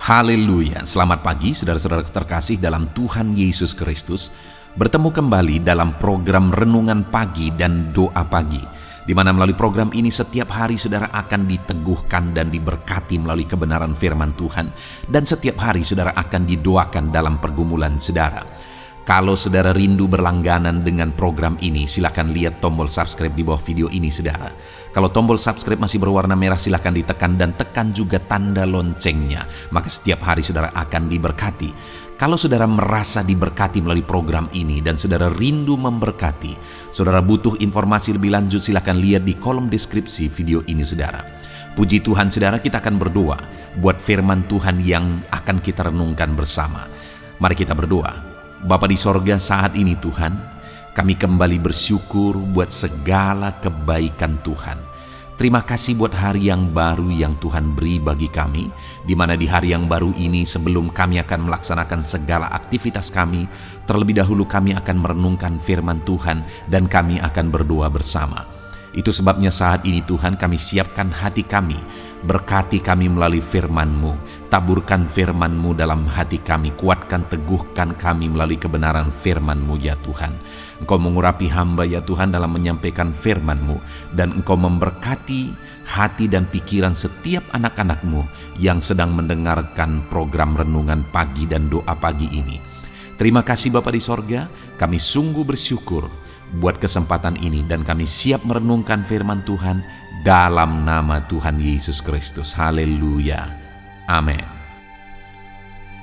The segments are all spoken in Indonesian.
Haleluya, selamat pagi saudara-saudara terkasih dalam Tuhan Yesus Kristus. Bertemu kembali dalam program Renungan Pagi dan Doa Pagi, di mana melalui program ini setiap hari saudara akan diteguhkan dan diberkati melalui kebenaran firman Tuhan. Dan setiap hari saudara akan didoakan dalam pergumulan saudara. Kalau saudara rindu berlangganan dengan program ini, silakan lihat tombol subscribe di bawah video ini saudara. Kalau tombol subscribe masih berwarna merah, silakan ditekan dan tekan juga tanda loncengnya. Maka setiap hari saudara akan diberkati. Kalau saudara merasa diberkati melalui program ini dan saudara rindu memberkati, saudara butuh informasi lebih lanjut, silakan lihat di kolom deskripsi video ini saudara. Puji Tuhan saudara, kita akan berdoa buat firman Tuhan yang akan kita renungkan bersama. Mari kita berdoa. Bapa di sorga, saat ini Tuhan, kami kembali bersyukur buat segala kebaikan Tuhan. Terima kasih buat hari yang baru yang Tuhan beri bagi kami, di mana di hari yang baru ini sebelum kami akan melaksanakan segala aktivitas kami, terlebih dahulu kami akan merenungkan firman Tuhan dan kami akan berdoa bersama. Itu sebabnya saat ini Tuhan kami siapkan hati kami, berkati kami melalui firman-Mu, taburkan firman-Mu dalam hati kami, kuatkan teguhkan kami melalui kebenaran firman-Mu ya Tuhan. Engkau mengurapi hamba ya Tuhan dalam menyampaikan firman-Mu, dan Engkau memberkati hati dan pikiran setiap anak-anak-Mu yang sedang mendengarkan program Renungan Pagi dan Doa Pagi ini. Terima kasih Bapa di sorga, kami sungguh bersyukur buat kesempatan ini dan kami siap merenungkan firman Tuhan dalam nama Tuhan Yesus Kristus. Haleluya. Amin.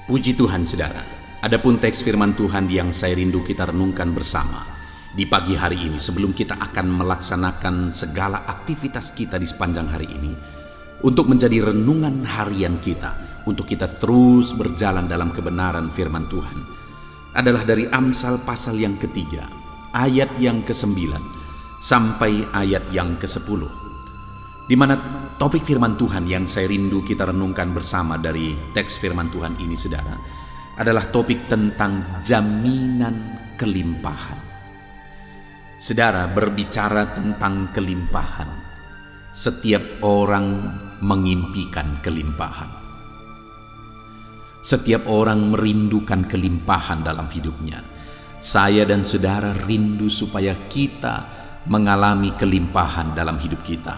Puji Tuhan saudara. Adapun teks firman Tuhan yang saya rindu kita renungkan bersama di pagi hari ini sebelum kita akan melaksanakan segala aktivitas kita di sepanjang hari ini, untuk menjadi renungan harian kita, untuk kita terus berjalan dalam kebenaran firman Tuhan, adalah dari Amsal pasal yang ketiga, ayat yang ke-9 sampai ayat yang ke-10, di mana topik firman Tuhan yang saya rindu kita renungkan bersama dari teks firman Tuhan ini saudara, adalah topik tentang jaminan kelimpahan. Saudara, berbicara tentang kelimpahan, setiap orang mengimpikan kelimpahan. Setiap orang merindukan kelimpahan dalam hidupnya. Saya dan saudara rindu supaya kita mengalami kelimpahan dalam hidup kita.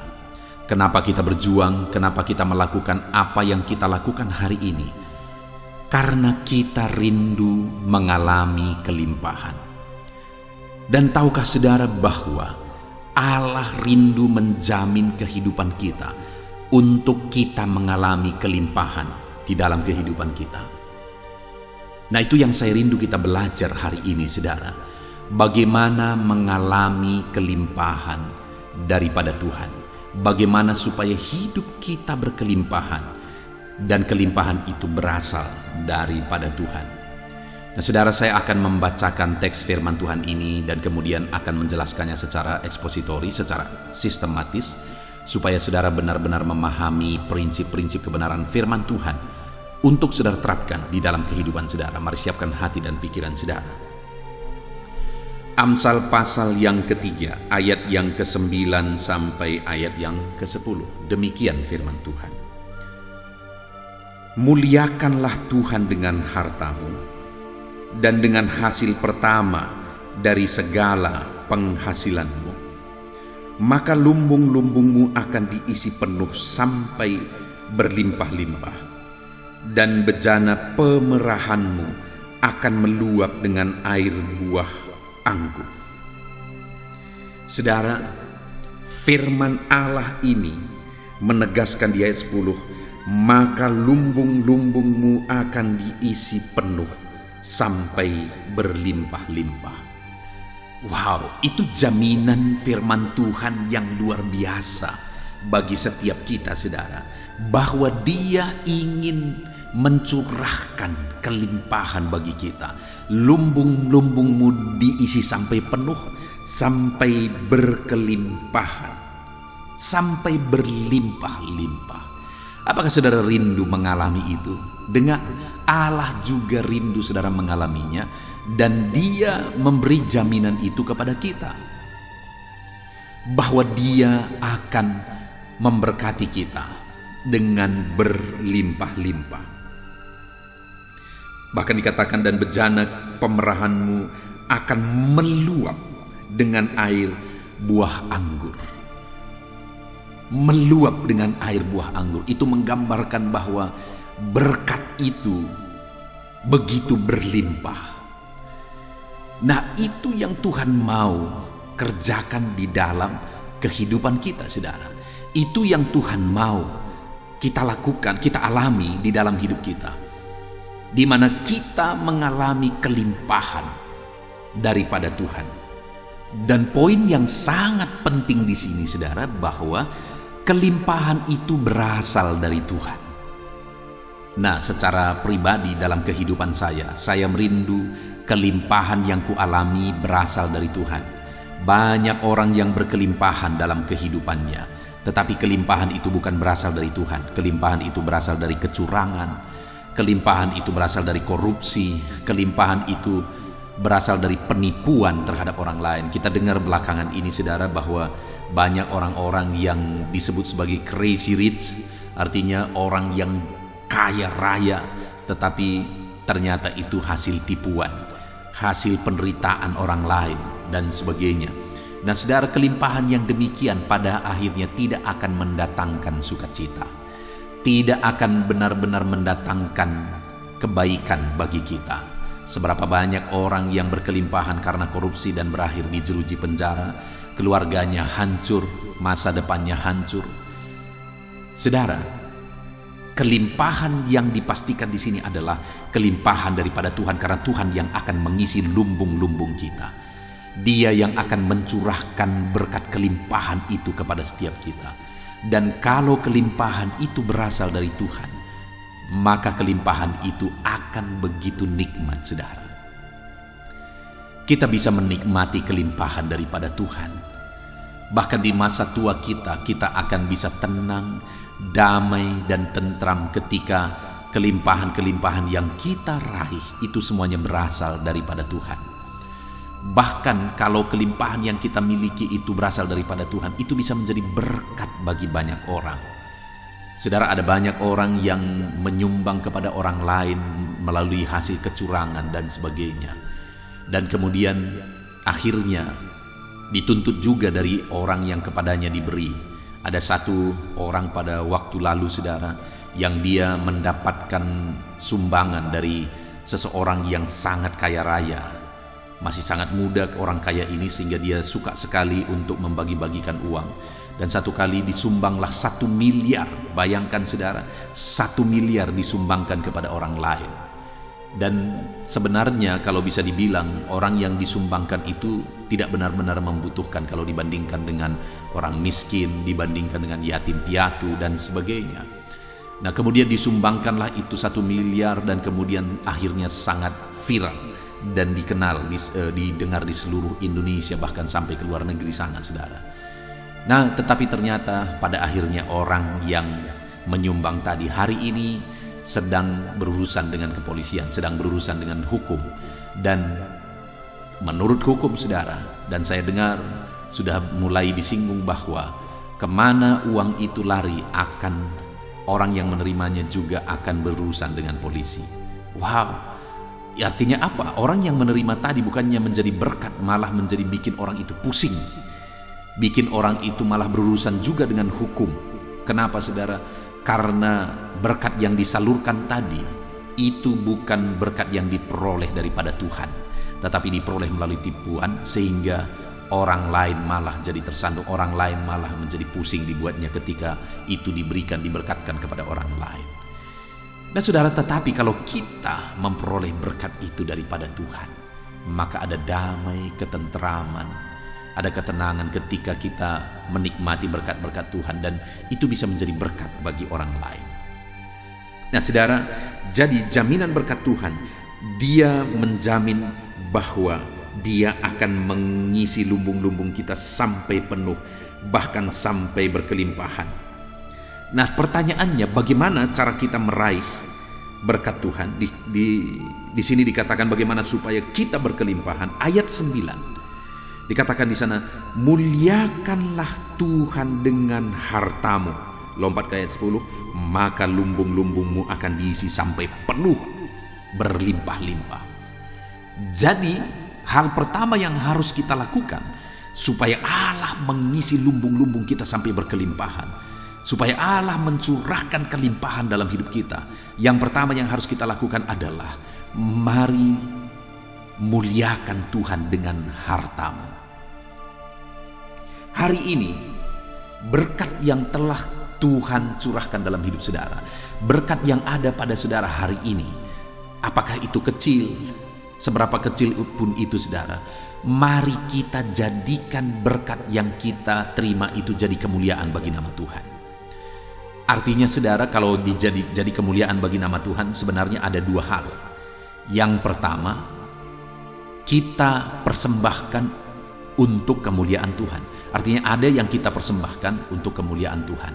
Kenapa kita berjuang? Kenapa kita melakukan apa yang kita lakukan hari ini? Karena kita rindu mengalami kelimpahan. Dan tahukah saudara bahwa Allah rindu menjamin kehidupan kita untuk kita mengalami kelimpahan di dalam kehidupan kita. Nah, itu yang saya rindu kita belajar hari ini saudara. Bagaimana mengalami kelimpahan daripada Tuhan. Bagaimana supaya hidup kita berkelimpahan. Dan kelimpahan itu berasal daripada Tuhan. Nah saudara, saya akan membacakan teks firman Tuhan ini dan kemudian akan menjelaskannya secara ekspositori, secara sistematis, supaya saudara benar-benar memahami prinsip-prinsip kebenaran firman Tuhan untuk saudara terapkan di dalam kehidupan saudara. Mari siapkan hati dan pikiran saudara. Amsal pasal yang ketiga, ayat yang ke-9 sampai ayat yang ke-10. Demikian firman Tuhan. Muliakanlah Tuhan dengan hartamu dan dengan hasil pertama dari segala penghasilanmu. Maka lumbung-lumbungmu akan diisi penuh sampai berlimpah-limpah. Dan bejana pemerahanmu akan meluap dengan air buah anggur. Saudara, firman Allah ini menegaskan di ayat 10, maka lumbung-lumbungmu akan diisi penuh sampai berlimpah-limpah. Wow, itu jaminan firman Tuhan yang luar biasa bagi setiap kita saudara, bahwa Dia ingin mencurahkan kelimpahan bagi kita. Lumbung-lumbungmu diisi sampai penuh, sampai berkelimpahan, sampai berlimpah-limpah. Apakah saudara rindu mengalami itu? Dengar, Allah juga rindu saudara mengalaminya, dan Dia memberi jaminan itu kepada kita, bahwa Dia akan memberkati kita dengan berlimpah-limpah. Bahkan dikatakan, dan bejana pemerahanmu akan meluap dengan air buah anggur. Meluap dengan air buah anggur. Itu menggambarkan bahwa berkat itu begitu berlimpah. Nah, itu yang Tuhan mau kerjakan di dalam kehidupan kita, saudara. Itu yang Tuhan mau kita lakukan, kita alami di dalam hidup kita, di mana kita mengalami kelimpahan daripada Tuhan. Dan poin yang sangat penting di sini, saudara, bahwa kelimpahan itu berasal dari Tuhan. Nah, secara pribadi dalam kehidupan saya merindu kelimpahan yang kualami berasal dari Tuhan. Banyak orang yang berkelimpahan dalam kehidupannya, tetapi kelimpahan itu bukan berasal dari Tuhan. Kelimpahan itu berasal dari kecurangan, kelimpahan itu berasal dari korupsi, kelimpahan itu berasal dari penipuan terhadap orang lain. Kita dengar belakangan ini, saudara, bahwa banyak orang-orang yang disebut sebagai crazy rich, artinya orang yang kaya raya, tetapi ternyata itu hasil tipuan, hasil penderitaan orang lain dan sebagainya. Nah, saudara, kelimpahan yang demikian pada akhirnya tidak akan mendatangkan sukacita, tidak akan benar-benar mendatangkan kebaikan bagi kita. Seberapa banyak orang yang berkelimpahan karena korupsi dan berakhir di jeruji penjara, keluarganya hancur, masa depannya hancur. Saudara, kelimpahan yang dipastikan di sini adalah kelimpahan daripada Tuhan, karena Tuhan yang akan mengisi lumbung-lumbung kita. Dia yang akan mencurahkan berkat kelimpahan itu kepada setiap kita. Dan kalau kelimpahan itu berasal dari Tuhan, maka kelimpahan itu akan begitu nikmat, saudara. Kita bisa menikmati kelimpahan daripada Tuhan. Bahkan di masa tua kita akan bisa tenang, damai, dan tentram ketika kelimpahan-kelimpahan yang kita raih itu semuanya berasal daripada Tuhan. Bahkan kalau kelimpahan yang kita miliki itu berasal daripada Tuhan, itu bisa menjadi berkat bagi banyak orang. Saudara, ada banyak orang yang menyumbang kepada orang lain melalui hasil kecurangan dan sebagainya. Dan kemudian akhirnya dituntut juga dari orang yang kepadanya diberi. Ada satu orang pada waktu lalu, saudara, yang dia mendapatkan sumbangan dari seseorang yang sangat kaya raya. Masih sangat muda orang kaya ini, sehingga dia suka sekali untuk membagi-bagikan uang. Dan satu kali disumbanglah 1 miliar. Bayangkan, saudara, 1 miliar disumbangkan kepada orang lain. Dan sebenarnya kalau bisa dibilang, orang yang disumbangkan itu tidak benar-benar membutuhkan kalau dibandingkan dengan orang miskin, dibandingkan dengan yatim piatu dan sebagainya. Nah, kemudian disumbangkanlah itu 1 miliar, dan kemudian akhirnya sangat viral dan dikenal, didengar di seluruh Indonesia, bahkan sampai ke luar negeri sana, saudara. Nah, tetapi ternyata pada akhirnya orang yang menyumbang tadi hari ini sedang berurusan dengan kepolisian, sedang berurusan dengan hukum. Dan menurut hukum, saudara, dan saya dengar sudah mulai disinggung bahwa kemana uang itu lari, akan orang yang menerimanya juga akan berurusan dengan polisi. Wow. Artinya apa? Orang yang menerima tadi bukannya menjadi berkat, malah menjadi bikin orang itu pusing. Bikin orang itu malah berurusan juga dengan hukum. Kenapa, saudara? Karena berkat yang disalurkan tadi itu bukan berkat yang diperoleh daripada Tuhan, tetapi diperoleh melalui tipuan, sehingga orang lain malah jadi tersandung, orang lain malah menjadi pusing dibuatnya ketika itu diberikan, diberkatkan kepada orang lain. Nah, saudara, tetapi kalau kita memperoleh berkat itu daripada Tuhan, maka ada damai, ketentraman, ada ketenangan ketika kita menikmati berkat-berkat Tuhan, dan itu bisa menjadi berkat bagi orang lain. Nah, saudara, jadi jaminan berkat Tuhan, Dia menjamin bahwa Dia akan mengisi lumbung-lumbung kita sampai penuh, bahkan sampai berkelimpahan. Nah, pertanyaannya, bagaimana cara kita meraih berkat Tuhan? Di sini dikatakan bagaimana supaya kita berkelimpahan. Ayat 9 dikatakan di sana, muliakanlah Tuhan dengan hartamu. Lompat ke ayat 10, maka lumbung-lumbungmu akan diisi sampai penuh, berlimpah-limpah. Jadi hal pertama yang harus kita lakukan supaya Allah mengisi lumbung-lumbung kita sampai berkelimpahan, supaya Allah mencurahkan kelimpahan dalam hidup kita, yang pertama yang harus kita lakukan adalah mari muliakan Tuhan dengan hartamu. Hari ini berkat yang telah Tuhan curahkan dalam hidup saudara, berkat yang ada pada saudara hari ini, apakah itu kecil, seberapa kecil pun itu saudara, mari kita jadikan berkat yang kita terima itu jadi kemuliaan bagi nama Tuhan. Artinya saudara, kalau jadi kemuliaan bagi nama Tuhan, sebenarnya ada dua hal. Yang pertama, kita persembahkan untuk kemuliaan Tuhan. Artinya ada yang kita persembahkan untuk kemuliaan Tuhan.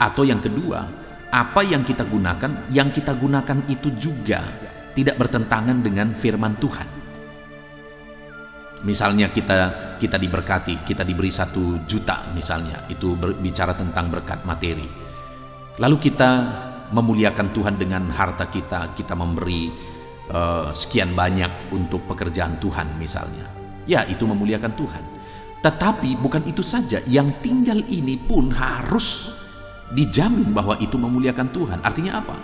Atau yang kedua, apa yang kita gunakan itu juga tidak bertentangan dengan firman Tuhan. Misalnya kita diberkati, kita diberi 1 juta misalnya, itu berbicara tentang berkat materi. Lalu kita memuliakan Tuhan dengan harta kita memberi sekian banyak untuk pekerjaan Tuhan misalnya. Ya, itu memuliakan Tuhan. Tetapi bukan itu saja, yang tinggal ini pun harus dijamin bahwa itu memuliakan Tuhan. Artinya apa?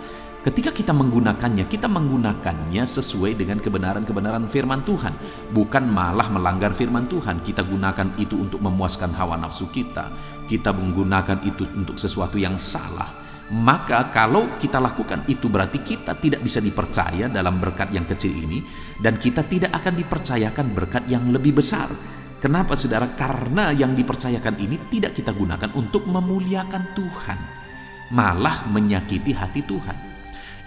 Ketika kita menggunakannya sesuai dengan kebenaran-kebenaran firman Tuhan, bukan malah melanggar firman Tuhan. Kita gunakan itu untuk memuaskan hawa nafsu kita menggunakan itu untuk sesuatu yang salah. Maka kalau kita lakukan itu, berarti kita tidak bisa dipercaya dalam berkat yang kecil ini, dan kita tidak akan dipercayakan berkat yang lebih besar. Kenapa saudara? Karena yang dipercayakan ini tidak kita gunakan untuk memuliakan Tuhan, malah menyakiti hati Tuhan.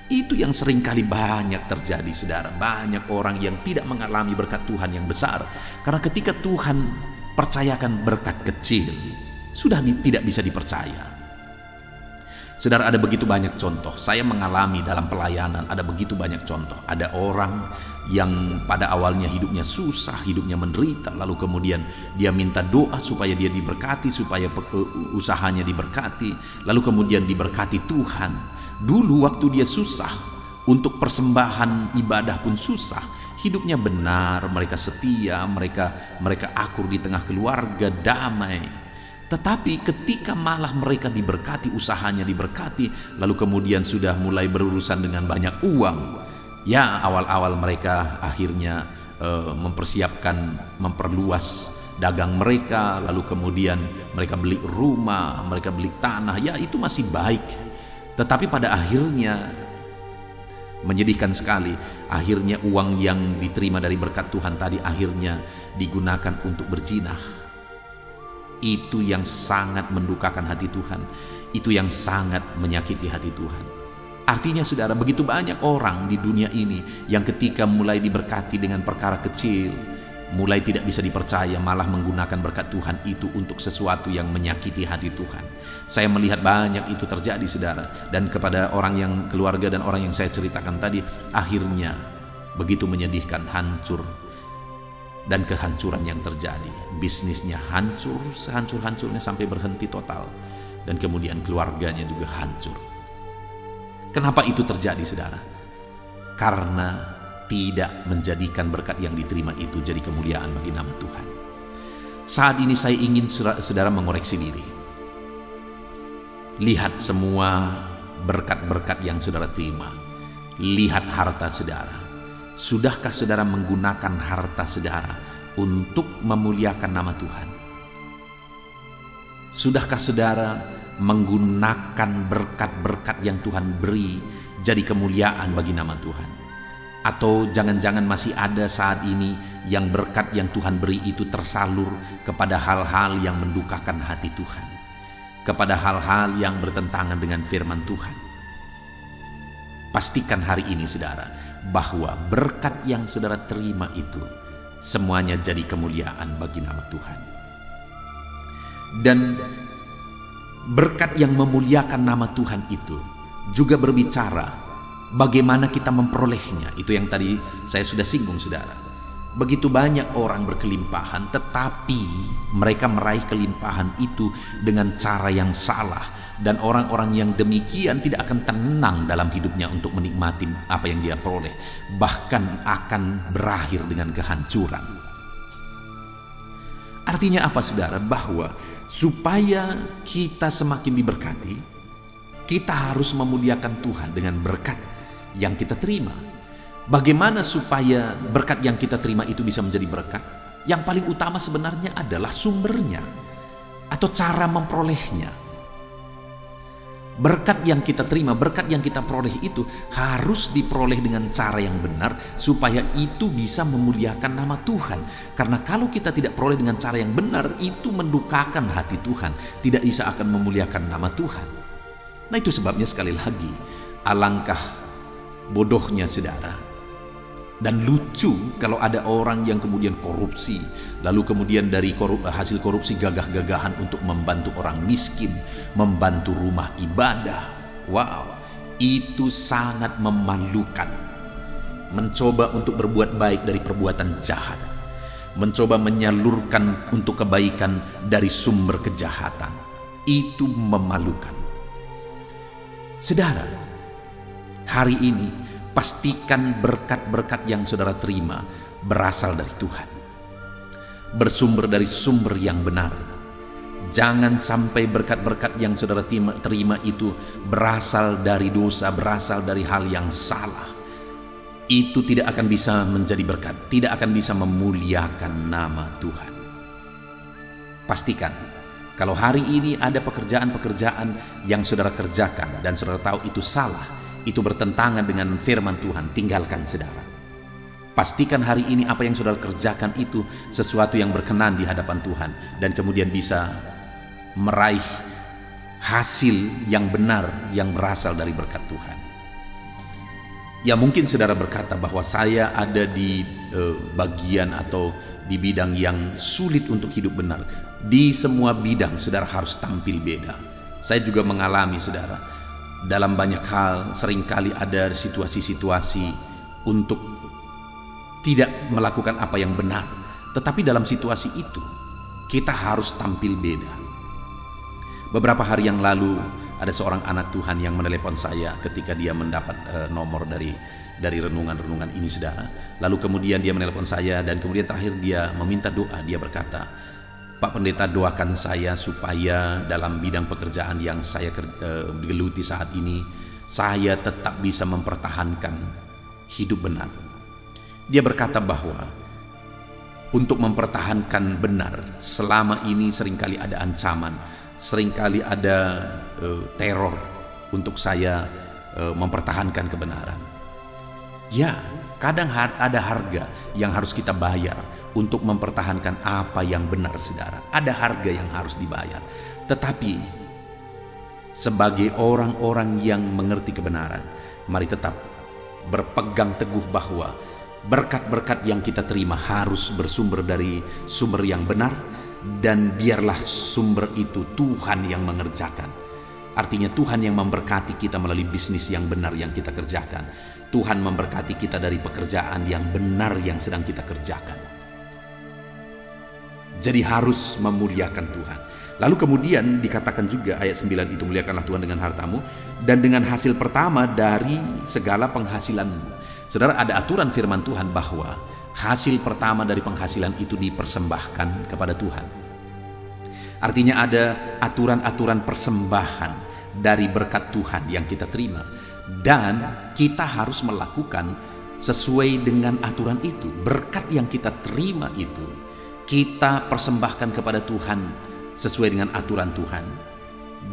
Itu yang seringkali banyak terjadi saudara. Banyak orang yang tidak mengalami berkat Tuhan yang besar, karena ketika Tuhan percayakan berkat kecil, sudah tidak bisa dipercaya. Saudara, ada begitu banyak contoh. Saya mengalami dalam pelayanan, ada begitu banyak contoh. Ada orang yang pada awalnya hidupnya susah, hidupnya menderita, lalu kemudian dia minta doa supaya dia diberkati, supaya usahanya diberkati, lalu kemudian diberkati Tuhan. Dulu waktu dia susah, untuk persembahan ibadah pun susah, hidupnya benar, mereka setia, mereka akur di tengah keluarga, damai. Tetapi ketika malah mereka diberkati, usahanya diberkati, lalu kemudian sudah mulai berurusan dengan banyak uang, ya awal-awal mereka akhirnya memperluas dagang mereka, lalu kemudian mereka beli rumah, mereka beli tanah, ya itu masih baik. Tetapi pada akhirnya menyedihkan sekali, akhirnya uang yang diterima dari berkat Tuhan tadi akhirnya digunakan untuk berzinah. Itu yang sangat mendukakan hati Tuhan, itu yang sangat menyakiti hati Tuhan. Artinya saudara, begitu banyak orang di dunia ini yang ketika mulai diberkati dengan perkara kecil, mulai tidak bisa dipercaya, malah menggunakan berkat Tuhan itu untuk sesuatu yang menyakiti hati Tuhan. Saya melihat banyak itu terjadi saudara, dan kepada orang yang keluarga dan orang yang saya ceritakan tadi, akhirnya begitu menyedihkan, hancur. Dan kehancuran yang terjadi, bisnisnya hancur, sehancur-hancurnya sampai berhenti total, dan kemudian keluarganya juga hancur. Kenapa itu terjadi saudara? Karena tidak menjadikan berkat yang diterima itu jadi kemuliaan bagi nama Tuhan. Saat ini saya ingin saudara mengoreksi diri. Lihat semua berkat-berkat yang saudara terima, lihat harta saudara. Sudahkah saudara menggunakan harta saudara untuk memuliakan nama Tuhan? Sudahkah saudara menggunakan berkat-berkat yang Tuhan beri jadi kemuliaan bagi nama Tuhan? Atau jangan-jangan masih ada saat ini yang berkat yang Tuhan beri itu tersalur kepada hal-hal yang mendukakan hati Tuhan, kepada hal-hal yang bertentangan dengan firman Tuhan? Pastikan hari ini saudara, bahwa berkat yang saudara terima itu semuanya jadi kemuliaan bagi nama Tuhan. Dan berkat yang memuliakan nama Tuhan itu juga berbicara bagaimana kita memperolehnya. Itu yang tadi saya sudah singgung saudara. Begitu banyak orang berkelimpahan, tetapi mereka meraih kelimpahan itu dengan cara yang salah, Dan orang-orang yang demikian tidak akan tenang dalam hidupnya untuk menikmati apa yang dia peroleh, bahkan akan berakhir dengan kehancuran. Artinya apa, saudara? Bahwa supaya kita semakin diberkati, kita harus memuliakan Tuhan dengan berkat yang kita terima. Bagaimana supaya berkat yang kita terima itu bisa menjadi berkat? Yang paling utama sebenarnya adalah sumbernya atau cara memperolehnya. Berkat yang kita terima, berkat yang kita peroleh itu harus diperoleh dengan cara yang benar supaya itu bisa memuliakan nama Tuhan. Karena kalau kita tidak peroleh dengan cara yang benar, itu mendukakan hati Tuhan, tidak bisa akan memuliakan nama Tuhan. Nah, itu sebabnya sekali lagi, alangkah bodohnya, saudara, dan lucu kalau ada orang yang kemudian korupsi, lalu kemudian dari hasil korupsi gagah-gagahan untuk membantu orang miskin, membantu rumah ibadah. Wow, itu sangat memalukan. Mencoba untuk berbuat baik dari perbuatan jahat, mencoba menyalurkan untuk kebaikan dari sumber kejahatan, itu memalukan. Saudara, hari ini pastikan berkat-berkat yang saudara terima berasal dari Tuhan, bersumber dari sumber yang benar. Jangan sampai berkat-berkat yang saudara terima itu berasal dari dosa, berasal dari hal yang salah. Itu tidak akan bisa menjadi berkat, tidak akan bisa memuliakan nama Tuhan. Pastikan kalau hari ini ada pekerjaan-pekerjaan yang saudara kerjakan dan saudara tahu itu salah, itu bertentangan dengan firman Tuhan, tinggalkan, saudara. Pastikan hari ini apa yang saudara kerjakan itu sesuatu yang berkenan di hadapan Tuhan, dan kemudian bisa meraih hasil yang benar yang berasal dari berkat Tuhan. Ya, mungkin saudara berkata bahwa saya ada di bagian atau di bidang yang sulit untuk hidup benar. Di semua bidang saudara harus tampil beda. Saya juga mengalami, saudara, dalam banyak hal seringkali ada situasi-situasi untuk tidak melakukan apa yang benar. Tetapi dalam situasi itu kita harus tampil beda. Beberapa hari yang lalu ada seorang anak Tuhan yang menelepon saya ketika dia mendapat nomor dari renungan-renungan ini, saudara. Lalu kemudian dia menelepon saya dan kemudian terakhir dia meminta doa. Dia berkata, "Pak Pendeta, doakan saya supaya dalam bidang pekerjaan yang saya geluti saat ini, saya tetap bisa mempertahankan hidup benar." Dia berkata bahwa untuk mempertahankan benar, selama ini seringkali ada ancaman, seringkali ada teror untuk saya mempertahankan kebenaran. Ya, kadang ada harga yang harus kita bayar untuk mempertahankan apa yang benar, saudara. Ada harga yang harus dibayar. Tetapi sebagai orang-orang yang mengerti kebenaran, mari tetap berpegang teguh bahwa berkat-berkat yang kita terima harus bersumber dari sumber yang benar, dan biarlah sumber itu Tuhan yang mengerjakan. Artinya Tuhan yang memberkati kita melalui bisnis yang benar yang kita kerjakan. Tuhan memberkati kita dari pekerjaan yang benar yang sedang kita kerjakan. Jadi harus memuliakan Tuhan. Lalu kemudian dikatakan juga ayat 9 itu, muliakanlah Tuhan dengan hartamu dan dengan hasil pertama dari segala penghasilanmu. Saudara, ada aturan firman Tuhan bahwa hasil pertama dari penghasilan itu dipersembahkan kepada Tuhan. Artinya ada aturan-aturan persembahan dari berkat Tuhan yang kita terima, dan kita harus melakukan sesuai dengan aturan itu. Berkat yang kita terima itu kita persembahkan kepada Tuhan sesuai dengan aturan Tuhan.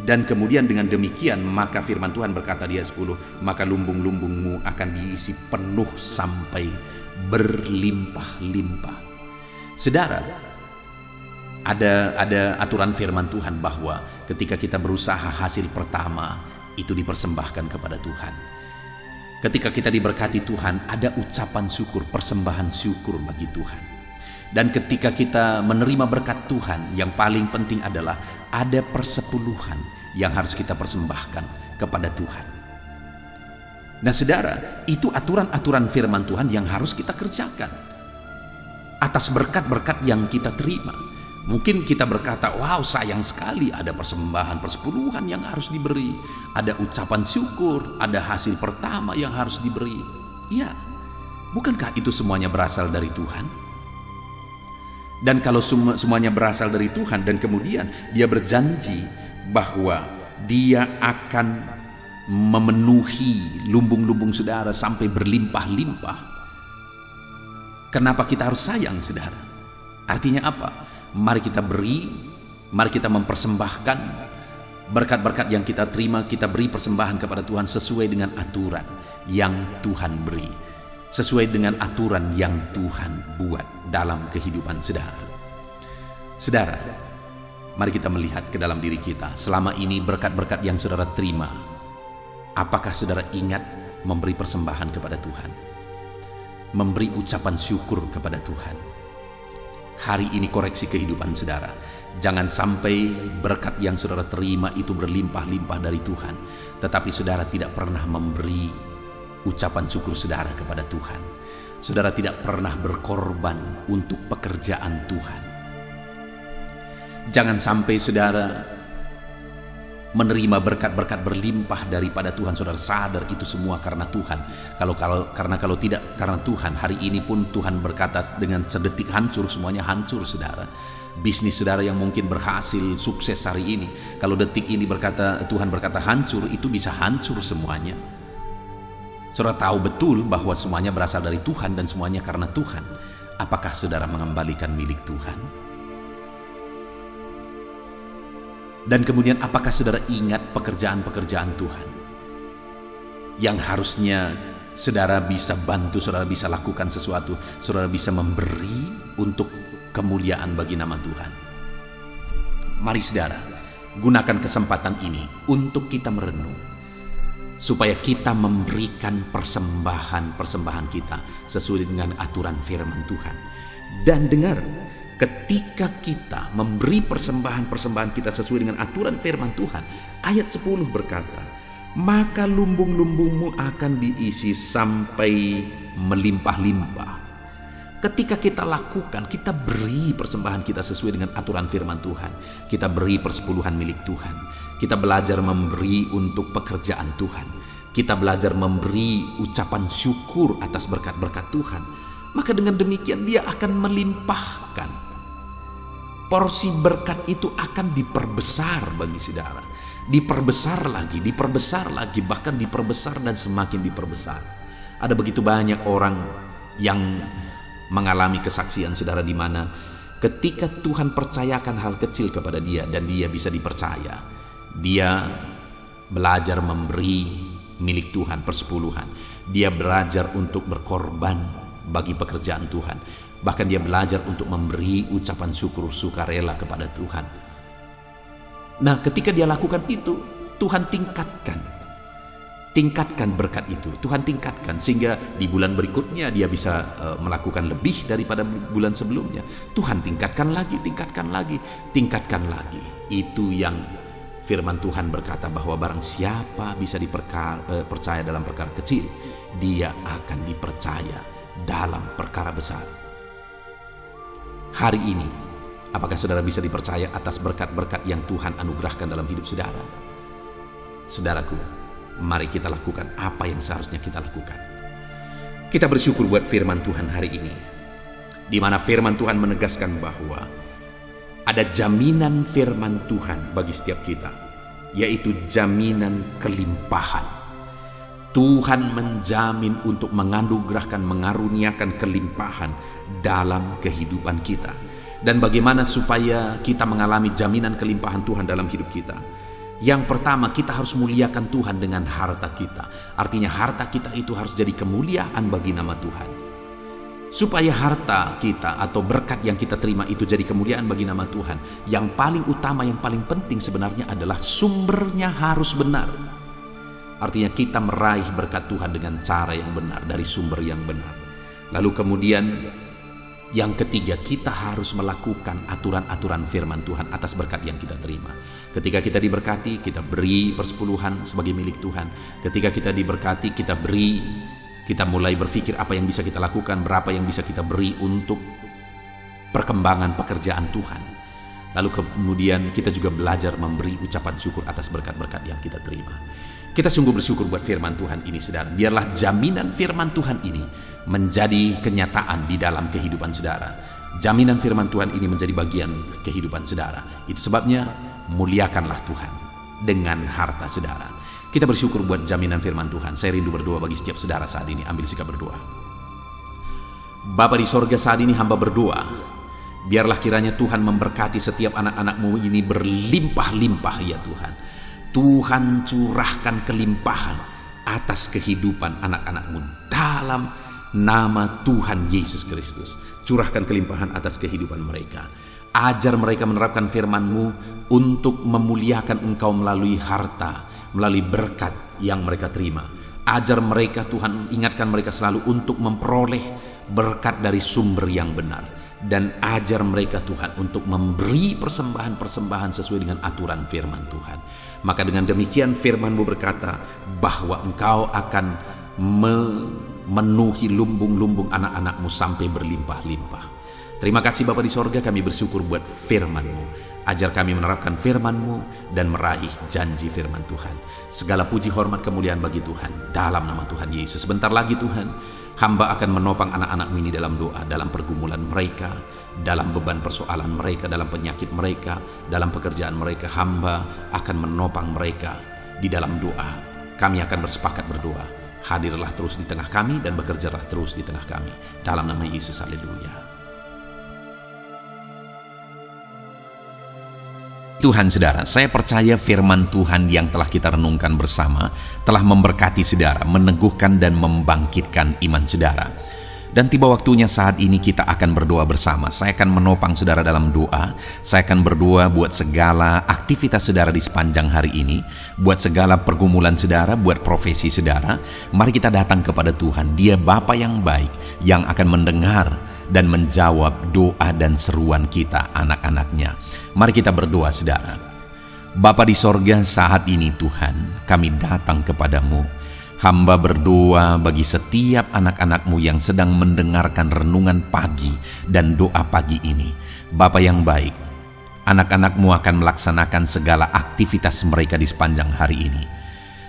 Dan kemudian dengan demikian maka firman Tuhan berkata di ayat 10, maka lumbung-lumbungmu akan diisi penuh sampai berlimpah-limpah. Saudara, ada aturan firman Tuhan bahwa ketika kita berusaha, hasil pertama itu dipersembahkan kepada Tuhan. Ketika kita diberkati Tuhan, ada ucapan syukur, persembahan syukur bagi Tuhan. Dan ketika kita menerima berkat Tuhan, yang paling penting adalah ada persepuluhan yang harus kita persembahkan kepada Tuhan. Nah, saudara, itu aturan-aturan firman Tuhan yang harus kita kerjakan atas berkat-berkat yang kita terima. Mungkin kita berkata, wow sayang sekali ada persembahan persepuluhan yang harus diberi, ada ucapan syukur, ada hasil pertama yang harus diberi. Ya, bukankah itu semuanya berasal dari Tuhan? Dan kalau semuanya berasal dari Tuhan dan kemudian dia berjanji bahwa dia akan memenuhi lumbung-lumbung saudara sampai berlimpah-limpah, kenapa kita harus sayang saudara? Artinya apa? Mari kita beri, mari kita mempersembahkan berkat-berkat yang kita terima, kita beri persembahan kepada Tuhan sesuai dengan aturan yang Tuhan beri, sesuai dengan aturan yang Tuhan buat dalam kehidupan saudara. Saudara, mari kita melihat ke dalam diri kita. Selama ini berkat-berkat yang saudara terima, apakah saudara ingat memberi persembahan kepada Tuhan? Memberi ucapan syukur kepada Tuhan? Hari ini koreksi kehidupan saudara. Jangan sampai berkat yang saudara terima itu berlimpah-limpah dari Tuhan, tetapi saudara tidak pernah memberi ucapan syukur saudara kepada Tuhan. Saudara tidak pernah berkorban untuk pekerjaan Tuhan. Jangan sampai saudara menerima berkat-berkat berlimpah daripada Tuhan, saudara sadar itu semua karena Tuhan. Kalau tidak karena Tuhan, hari ini pun Tuhan berkata dengan sedetik hancur, semuanya hancur saudara. Bisnis saudara yang mungkin berhasil sukses hari ini, kalau detik ini Tuhan berkata hancur, itu bisa hancur semuanya. Saudara tahu betul bahwa semuanya berasal dari Tuhan dan semuanya karena Tuhan. Apakah saudara mengembalikan milik Tuhan? Dan kemudian apakah saudara ingat pekerjaan-pekerjaan Tuhan yang harusnya saudara bisa bantu, saudara bisa lakukan sesuatu, saudara bisa memberi untuk kemuliaan bagi nama Tuhan? Mari saudara, gunakan kesempatan ini untuk kita merenung, supaya kita memberikan persembahan kita sesuai dengan aturan firman Tuhan. Dan dengar, ketika kita memberi persembahan kita sesuai dengan aturan firman Tuhan, ayat 10 berkata, maka lumbung-lumbungmu akan diisi sampai melimpah-limpah. Ketika kita lakukan, kita beri persembahan kita sesuai dengan aturan firman Tuhan, kita beri persepuluhan milik Tuhan, kita belajar memberi untuk pekerjaan Tuhan, kita belajar memberi ucapan syukur atas berkat-berkat Tuhan, maka dengan demikian dia akan melimpahkan. Porsi berkat itu akan diperbesar bagi saudara, diperbesar lagi, bahkan diperbesar dan semakin diperbesar. Ada begitu banyak orang yang mengalami kesaksian saudara, di mana ketika Tuhan percayakan hal kecil kepada dia dan dia bisa dipercaya, dia belajar memberi milik Tuhan persepuluhan, dia belajar untuk berkorban bagi pekerjaan Tuhan, bahkan dia belajar untuk memberi ucapan syukur sukarela kepada Tuhan. Nah, ketika dia lakukan itu, Tuhan tingkatkan berkat itu, Tuhan tingkatkan sehingga di bulan berikutnya dia bisa melakukan lebih daripada bulan sebelumnya. Tuhan tingkatkan lagi. Itu yang firman Tuhan berkata, bahwa barang siapa bisa dipercaya dalam perkara kecil, dia akan dipercaya dalam perkara besar. Hari ini, apakah saudara bisa dipercaya atas berkat-berkat yang Tuhan anugerahkan dalam hidup saudara? Saudaraku, mari kita lakukan apa yang seharusnya kita lakukan. Kita bersyukur buat firman Tuhan hari ini, di mana firman Tuhan menegaskan bahwa ada jaminan firman Tuhan bagi setiap kita, yaitu jaminan kelimpahan. Tuhan menjamin untuk menganugerahkan, mengaruniakan kelimpahan dalam kehidupan kita. Dan bagaimana supaya kita mengalami jaminan kelimpahan Tuhan dalam hidup kita? Yang pertama, kita harus muliakan Tuhan dengan harta kita. Artinya harta kita itu harus jadi kemuliaan bagi nama Tuhan. Supaya harta kita atau berkat yang kita terima itu jadi kemuliaan bagi nama Tuhan, yang paling utama, yang paling penting sebenarnya adalah sumbernya harus benar. Artinya kita meraih berkat Tuhan dengan cara yang benar, dari sumber yang benar. Lalu kemudian yang ketiga, kita harus melakukan aturan-aturan firman Tuhan atas berkat yang kita terima. Ketika kita diberkati, kita beri persepuluhan sebagai milik Tuhan. Ketika kita diberkati, kita beri, kita mulai berpikir apa yang bisa kita lakukan, berapa yang bisa kita beri untuk perkembangan pekerjaan Tuhan. Lalu kemudian kita juga belajar memberi ucapan syukur atas berkat-berkat yang kita terima. Kita sungguh bersyukur buat firman Tuhan ini, saudara. Biarlah jaminan firman Tuhan ini menjadi kenyataan di dalam kehidupan saudara. Jaminan firman Tuhan ini menjadi bagian kehidupan saudara. Itu sebabnya muliakanlah Tuhan dengan harta saudara. Kita bersyukur buat jaminan firman Tuhan. Saya rindu berdoa bagi setiap saudara saat ini. Ambil sikap berdoa. Bapa di sorga, saat ini hamba berdoa, biarlah kiranya Tuhan memberkati setiap anak-anak-Mu ini berlimpah-limpah ya Tuhan. Tuhan curahkan kelimpahan atas kehidupan anak-anak-Mu dalam nama Tuhan Yesus Kristus. Curahkan kelimpahan atas kehidupan mereka. Ajar mereka menerapkan firman-Mu untuk memuliakan Engkau melalui harta, melalui berkat yang mereka terima. Ajar mereka Tuhan, ingatkan mereka selalu untuk memperoleh berkat dari sumber yang benar. Dan ajar mereka Tuhan untuk memberi persembahan-persembahan sesuai dengan aturan firman Tuhan. Maka dengan demikian firman-Mu berkata bahwa Engkau akan memenuhi lumbung-lumbung anak-anak-Mu sampai berlimpah-limpah. Terima kasih Bapa di sorga, kami bersyukur buat firman-Mu. Ajar kami menerapkan firman-Mu dan meraih janji firman Tuhan. Segala puji, hormat, kemuliaan bagi Tuhan dalam nama Tuhan Yesus. Sebentar lagi Tuhan, hamba akan menopang anak-anak ini dalam doa, dalam pergumulan mereka, dalam beban persoalan mereka, dalam penyakit mereka, dalam pekerjaan mereka. Hamba akan menopang mereka di dalam doa. Kami akan bersepakat berdoa. Hadirlah terus di tengah kami dan bekerjalah terus di tengah kami. Dalam nama Yesus, haleluya. Tuhan saudara, saya percaya firman Tuhan yang telah kita renungkan bersama telah memberkati saudara, meneguhkan dan membangkitkan iman saudara. Dan tiba waktunya saat ini kita akan berdoa bersama. Saya akan menopang saudara dalam doa. Saya akan berdoa buat segala aktivitas saudara di sepanjang hari ini, buat segala pergumulan saudara, buat profesi saudara. Mari kita datang kepada Tuhan. Dia Bapa yang baik, yang akan mendengar dan menjawab doa dan seruan kita, anak-anaknya. Mari kita berdoa saudara. Bapa di sorga, saat ini Tuhan, kami datang kepadamu. Hamba berdoa bagi setiap anak-anak-Mu yang sedang mendengarkan renungan pagi dan doa pagi ini. Bapa yang baik, anak-anak-Mu akan melaksanakan segala aktivitas mereka di sepanjang hari ini.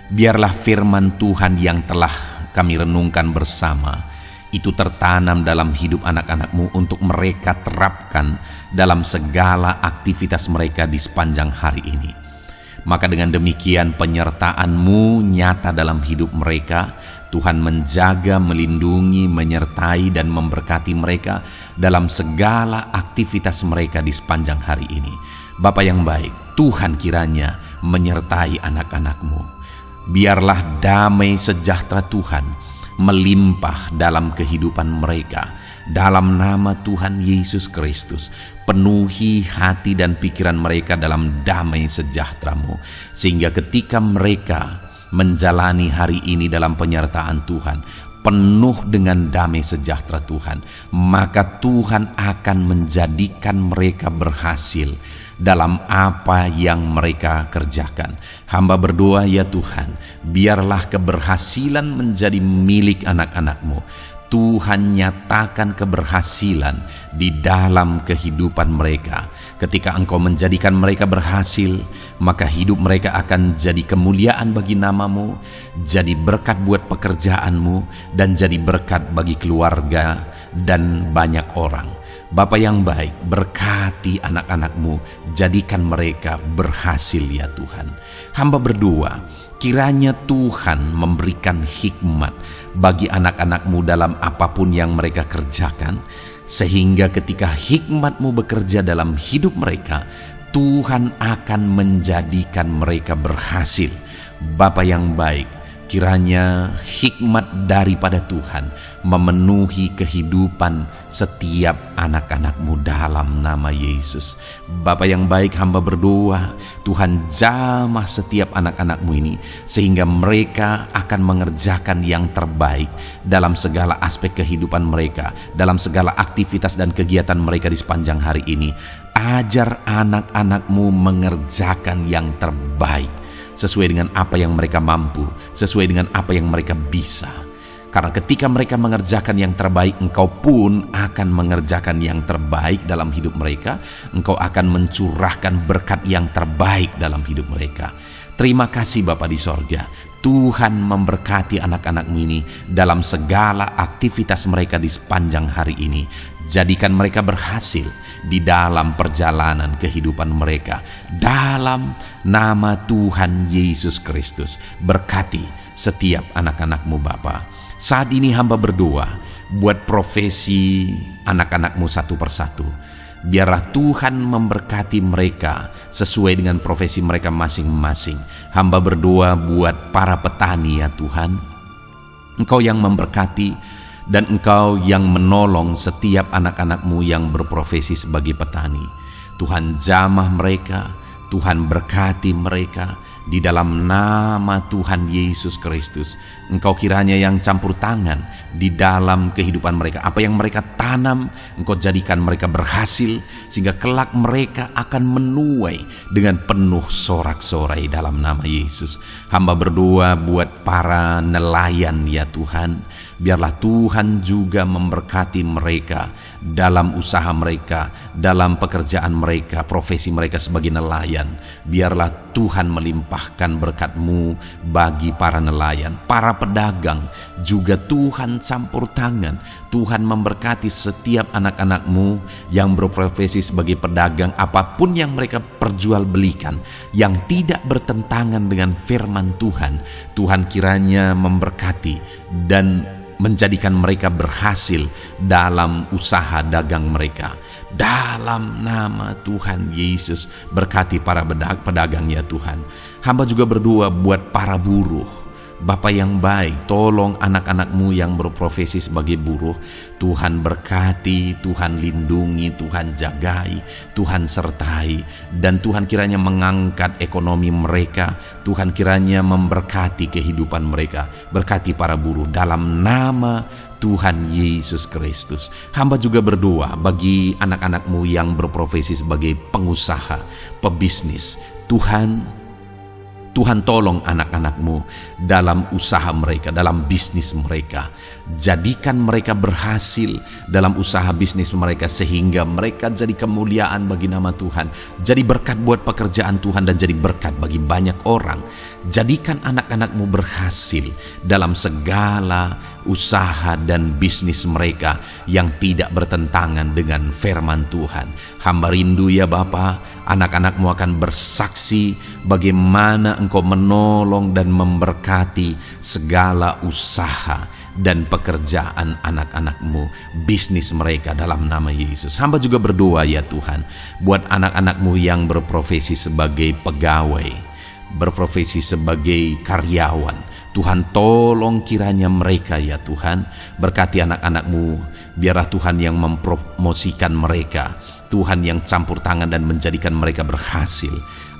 Biarlah firman Tuhan yang telah kami renungkan bersama itu tertanam dalam hidup anak-anak-Mu untuk mereka terapkan dalam segala aktivitas mereka di sepanjang hari ini. Maka dengan demikian penyertaan-Mu nyata dalam hidup mereka. Tuhan menjaga, melindungi, menyertai dan memberkati mereka dalam segala aktivitas mereka di sepanjang hari ini. Bapa yang baik, Tuhan kiranya menyertai anak-anak-Mu. Biarlah damai sejahtera Tuhan melimpah dalam kehidupan mereka. Dalam nama Tuhan Yesus Kristus, penuhi hati dan pikiran mereka dalam damai sejahtera-Mu, sehingga ketika mereka menjalani hari ini dalam penyertaan Tuhan, penuh dengan damai sejahtera Tuhan, maka Tuhan akan menjadikan mereka berhasil dalam apa yang mereka kerjakan. Hamba berdoa ya Tuhan, biarlah keberhasilan menjadi milik anak-anak-Mu. Tuhan nyatakan keberhasilan di dalam kehidupan mereka. Ketika Engkau menjadikan mereka berhasil, maka hidup mereka akan jadi kemuliaan bagi nama-Mu, jadi berkat buat pekerjaan-Mu, dan jadi berkat bagi keluarga dan banyak orang. Bapa yang baik, berkati anak-anak-Mu, jadikan mereka berhasil ya Tuhan. Hamba berdoa, kiranya Tuhan memberikan hikmat bagi anak-anak-Mu dalam apapun yang mereka kerjakan, sehingga ketika hikmat-Mu bekerja dalam hidup mereka, Tuhan akan menjadikan mereka berhasil. Bapa yang baik, kiranya hikmat daripada Tuhan memenuhi kehidupan setiap anak-anak-Mu dalam nama Yesus. Bapa yang baik, hamba berdoa, Tuhan jamah setiap anak-anak-Mu ini, sehingga mereka akan mengerjakan yang terbaik dalam segala aspek kehidupan mereka, dalam segala aktivitas dan kegiatan mereka di sepanjang hari ini. Ajar anak-anak-Mu mengerjakan yang terbaik, sesuai dengan apa yang mereka mampu, sesuai dengan apa yang mereka bisa. Karena ketika mereka mengerjakan yang terbaik, Engkau pun akan mengerjakan yang terbaik dalam hidup mereka. Engkau akan mencurahkan berkat yang terbaik dalam hidup mereka. Terima kasih Bapa di sorga. Tuhan memberkati anak-anak-Mu ini dalam segala aktivitas mereka di sepanjang hari ini. Jadikan mereka berhasil di dalam perjalanan kehidupan mereka. Dalam nama Tuhan Yesus Kristus, berkati setiap anak-anak-Mu Bapa. Saat ini hamba berdoa buat profesi anak-anak-Mu satu persatu. Biarlah Tuhan memberkati mereka sesuai dengan profesi mereka masing-masing. Hamba berdoa buat para petani ya Tuhan. Engkau yang memberkati dan Engkau yang menolong setiap anak-anak-Mu yang berprofesi sebagai petani. Tuhan jamah mereka, Tuhan berkati mereka. Di dalam nama Tuhan Yesus Kristus, Engkau kiranya yang campur tangan di dalam kehidupan mereka. Apa yang mereka tanam, Engkau jadikan mereka berhasil, sehingga kelak mereka akan menuai dengan penuh sorak-sorai dalam nama Yesus. Hamba berdoa buat para nelayan ya Tuhan. Biarlah Tuhan juga memberkati mereka dalam usaha mereka, dalam pekerjaan mereka, profesi mereka sebagai nelayan. Biarlah Tuhan melimpahkan berkat-Mu bagi para nelayan, para pedagang juga Tuhan campur tangan. Tuhan memberkati setiap anak-anak-Mu yang berprofesi sebagai pedagang, apapun yang mereka perjualbelikan yang tidak bertentangan dengan firman Tuhan. Tuhan kiranya memberkati dan menjadikan mereka berhasil dalam usaha dagang mereka. Dalam nama Tuhan Yesus, berkati para pedagang ya Tuhan. Hamba juga berdoa buat para buruh. Bapa yang baik, tolong anak-anak-Mu yang berprofesi sebagai buruh. Tuhan berkati, Tuhan lindungi, Tuhan jagai, Tuhan sertai. Dan Tuhan kiranya mengangkat ekonomi mereka. Tuhan kiranya memberkati kehidupan mereka. Berkati para buruh dalam nama Tuhan Yesus Kristus. Hamba juga berdoa bagi anak-anak-Mu yang berprofesi sebagai pengusaha, pebisnis. Tuhan tolong anak-anak-Mu dalam usaha mereka, dalam bisnis mereka. Jadikan mereka berhasil dalam usaha bisnis mereka, sehingga mereka jadi kemuliaan bagi nama Tuhan. Jadi berkat buat pekerjaan Tuhan dan jadi berkat bagi banyak orang. Jadikan anak-anak-Mu berhasil dalam segala usaha dan bisnis mereka yang tidak bertentangan dengan firman Tuhan. Hamba rindu ya Bapa, anak-anak-Mu akan bersaksi bagaimana Engkau menolong dan memberkati segala usaha dan pekerjaan anak-anak-Mu, bisnis mereka dalam nama Yesus. Hamba juga berdoa ya Tuhan buat anak-anak-Mu yang berprofesi sebagai pegawai, berprofesi sebagai karyawan. Tuhan tolong kiranya mereka ya Tuhan, berkati anak-anak-Mu. Biarlah Tuhan yang mempromosikan mereka, Tuhan yang campur tangan dan menjadikan mereka berhasil.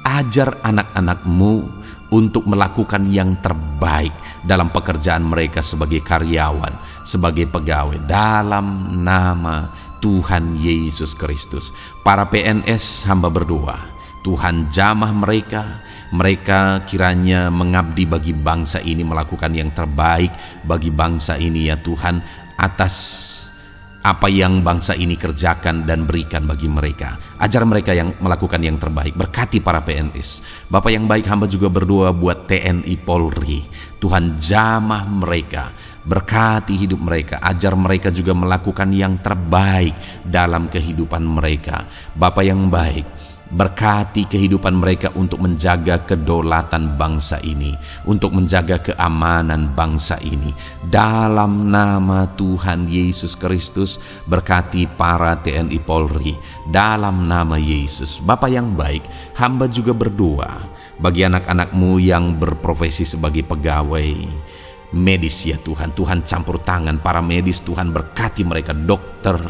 Ajar anak-anak-Mu untuk melakukan yang terbaik dalam pekerjaan mereka sebagai karyawan, sebagai pegawai, dalam nama Tuhan Yesus Kristus. Para PNS hamba berdoa, Tuhan jamah mereka kiranya mengabdi bagi bangsa ini, melakukan yang terbaik bagi bangsa ini ya Tuhan, atas apa yang bangsa ini kerjakan dan berikan bagi mereka. Ajar mereka yang melakukan yang terbaik. Berkati para PNS. Bapak yang baik, hamba juga berdoa buat TNI Polri. Tuhan jamah mereka, berkati hidup mereka. Ajar mereka juga melakukan yang terbaik dalam kehidupan mereka. Bapak yang baik, berkati kehidupan mereka untuk menjaga kedaulatan bangsa ini, untuk menjaga keamanan bangsa ini. Dalam nama Tuhan Yesus Kristus, berkati para TNI Polri dalam nama Yesus. Bapa yang baik, hamba juga berdoa bagi anak-anak-Mu yang berprofesi sebagai pegawai medis ya Tuhan. Tuhan campur tangan para medis, Tuhan berkati mereka, dokter,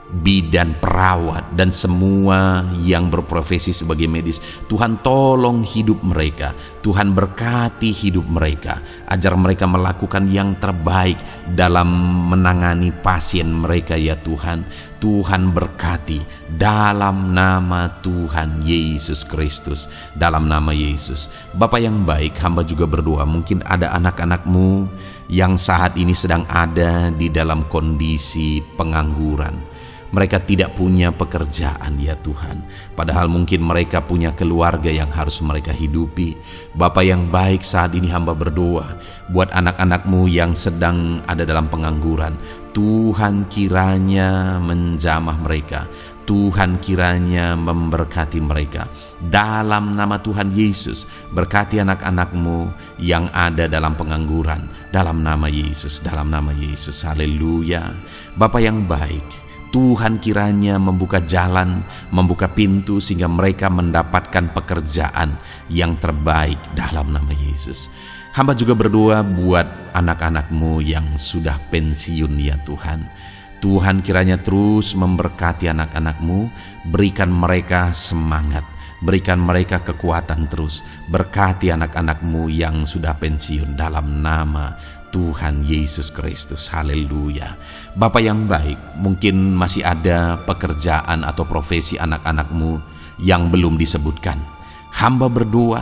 bidan, perawat, dan semua yang berprofesi sebagai medis. Tuhan tolong hidup mereka, Tuhan berkati hidup mereka, ajar mereka melakukan yang terbaik dalam menangani pasien mereka ya Tuhan. Tuhan berkati dalam nama Tuhan Yesus Kristus, dalam nama Yesus. Bapa yang baik, hamba juga berdoa, mungkin ada anak-anak-Mu yang saat ini sedang ada di dalam kondisi pengangguran. Mereka tidak punya pekerjaan ya Tuhan, padahal mungkin mereka punya keluarga yang harus mereka hidupi. Bapa yang baik, saat ini hamba berdoa buat anak-anak-Mu yang sedang ada dalam pengangguran. Tuhan kiranya menjamah mereka, Tuhan kiranya memberkati mereka. Dalam nama Tuhan Yesus, berkati anak-anak-Mu yang ada dalam pengangguran, dalam nama Yesus, dalam nama Yesus. Haleluya. Bapa yang baik, Tuhan kiranya membuka jalan, membuka pintu sehingga mereka mendapatkan pekerjaan yang terbaik dalam nama Yesus. Hamba juga berdoa buat anak-anak-Mu yang sudah pensiun ya Tuhan. Tuhan kiranya terus memberkati anak-anak-Mu, berikan mereka semangat, berikan mereka kekuatan terus. Berkati anak-anak-Mu yang sudah pensiun dalam nama Tuhan Yesus Kristus. Haleluya. Bapa yang baik, mungkin masih ada pekerjaan atau profesi anak-anak-Mu yang belum disebutkan. Hamba berdoa,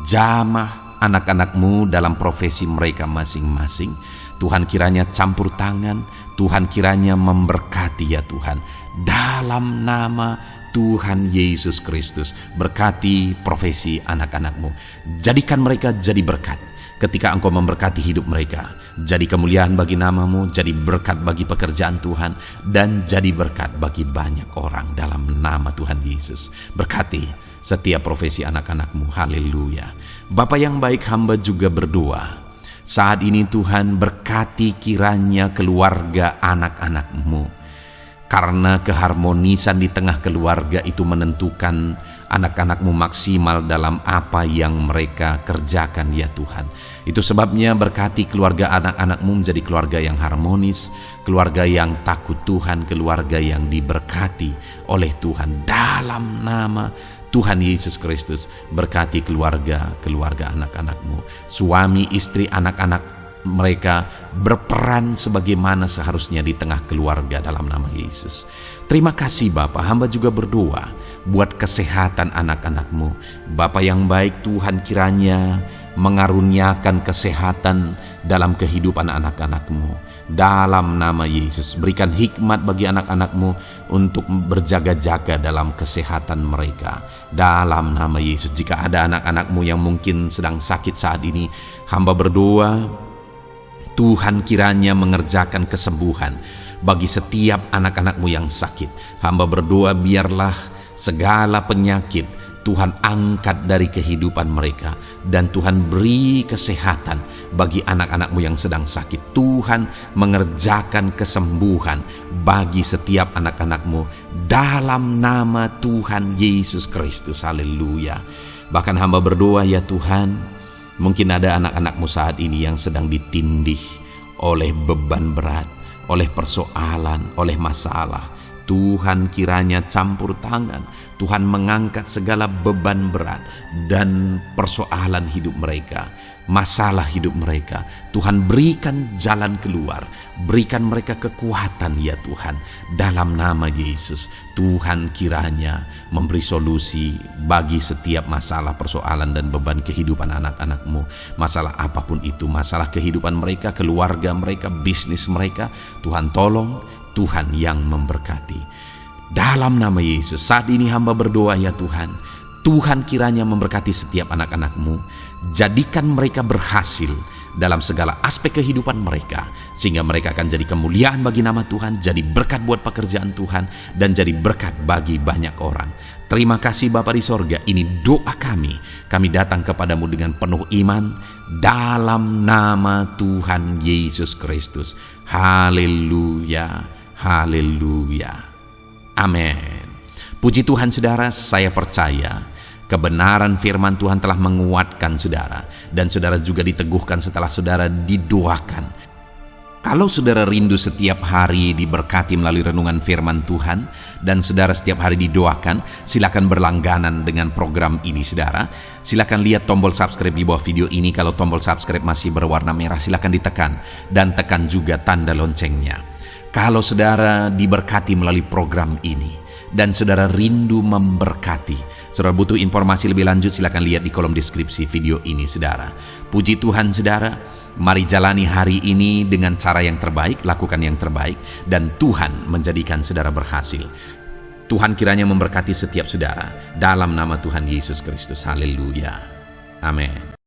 jamah anak-anak-Mu dalam profesi mereka masing-masing. Tuhan kiranya campur tangan, Tuhan kiranya memberkati ya Tuhan. Dalam nama Tuhan Yesus Kristus, berkati profesi anak-anak-Mu. Jadikan mereka jadi berkat. Ketika Engkau memberkati hidup mereka, jadi kemuliaan bagi nama-Mu, jadi berkat bagi pekerjaan Tuhan, dan jadi berkat bagi banyak orang dalam nama Tuhan Yesus. Berkati setiap profesi anak-anak-Mu. Haleluya. Bapa yang baik, hamba juga berdoa saat ini Tuhan berkati kiranya keluarga anak-anak-Mu. Karena keharmonisan di tengah keluarga itu menentukan anak-anak-Mu maksimal dalam apa yang mereka kerjakan ya Tuhan. Itu sebabnya berkati keluarga anak-anak-Mu menjadi keluarga yang harmonis, keluarga yang takut Tuhan, keluarga yang diberkati oleh Tuhan. Dalam nama Tuhan Yesus Kristus, berkati keluarga anak-anak-Mu. Suami, istri, anak-anak mereka berperan sebagaimana seharusnya di tengah keluarga dalam nama Yesus. Terima kasih Bapa, hamba juga berdoa buat kesehatan anak-anak-Mu. Bapa yang baik, Tuhan kiranya mengaruniakan kesehatan dalam kehidupan anak-anak-Mu. Dalam nama Yesus, berikan hikmat bagi anak-anak-Mu untuk berjaga-jaga dalam kesehatan mereka. Dalam nama Yesus, jika ada anak-anak-Mu yang mungkin sedang sakit saat ini, hamba berdoa Tuhan kiranya mengerjakan kesembuhan bagi setiap anak-anak-Mu yang sakit. Hamba berdoa biarlah segala penyakit Tuhan angkat dari kehidupan mereka, dan Tuhan beri kesehatan bagi anak-anak-Mu yang sedang sakit. Tuhan mengerjakan kesembuhan bagi setiap anak-anak-Mu dalam nama Tuhan Yesus Kristus. Haleluya. Bahkan hamba berdoa ya Tuhan, mungkin ada anak-anak-Mu saat ini yang sedang ditindih oleh beban berat, oleh persoalan, oleh masalah. Tuhan kiranya campur tangan, Tuhan mengangkat segala beban berat dan persoalan hidup mereka, masalah hidup mereka. Tuhan berikan jalan keluar, berikan mereka kekuatan ya Tuhan. Dalam nama Yesus, Tuhan kiranya memberi solusi bagi setiap masalah, persoalan dan beban kehidupan anak-anak-Mu. Masalah apapun itu, masalah kehidupan mereka, keluarga mereka, bisnis mereka, Tuhan tolong, Tuhan yang memberkati. Dalam nama Yesus, saat ini hamba berdoa ya Tuhan, Tuhan kiranya memberkati setiap anak-anak-Mu. Jadikan mereka berhasil dalam segala aspek kehidupan mereka, sehingga mereka akan jadi kemuliaan bagi nama Tuhan, jadi berkat buat pekerjaan Tuhan, dan jadi berkat bagi banyak orang. Terima kasih Bapa di sorga, ini doa kami. Kami datang kepadamu dengan penuh iman, dalam nama Tuhan Yesus Kristus. Haleluya, haleluya, amin. Puji Tuhan saudara, saya percaya kebenaran firman Tuhan telah menguatkan saudara, dan saudara juga diteguhkan setelah saudara didoakan. Kalau saudara rindu setiap hari diberkati melalui renungan firman Tuhan, dan saudara setiap hari didoakan, silakan berlangganan dengan program ini saudara. Silakan lihat tombol subscribe di bawah video ini. Kalau tombol subscribe masih berwarna merah, silakan ditekan, dan tekan juga tanda loncengnya. Kalau saudara diberkati melalui program ini, dan saudara rindu memberkati, saudara butuh informasi lebih lanjut, silakan lihat di kolom deskripsi video ini saudara. Puji Tuhan saudara, mari jalani hari ini dengan cara yang terbaik, lakukan yang terbaik, dan Tuhan menjadikan saudara berhasil. Tuhan kiranya memberkati setiap saudara, dalam nama Tuhan Yesus Kristus. Haleluya. Amin.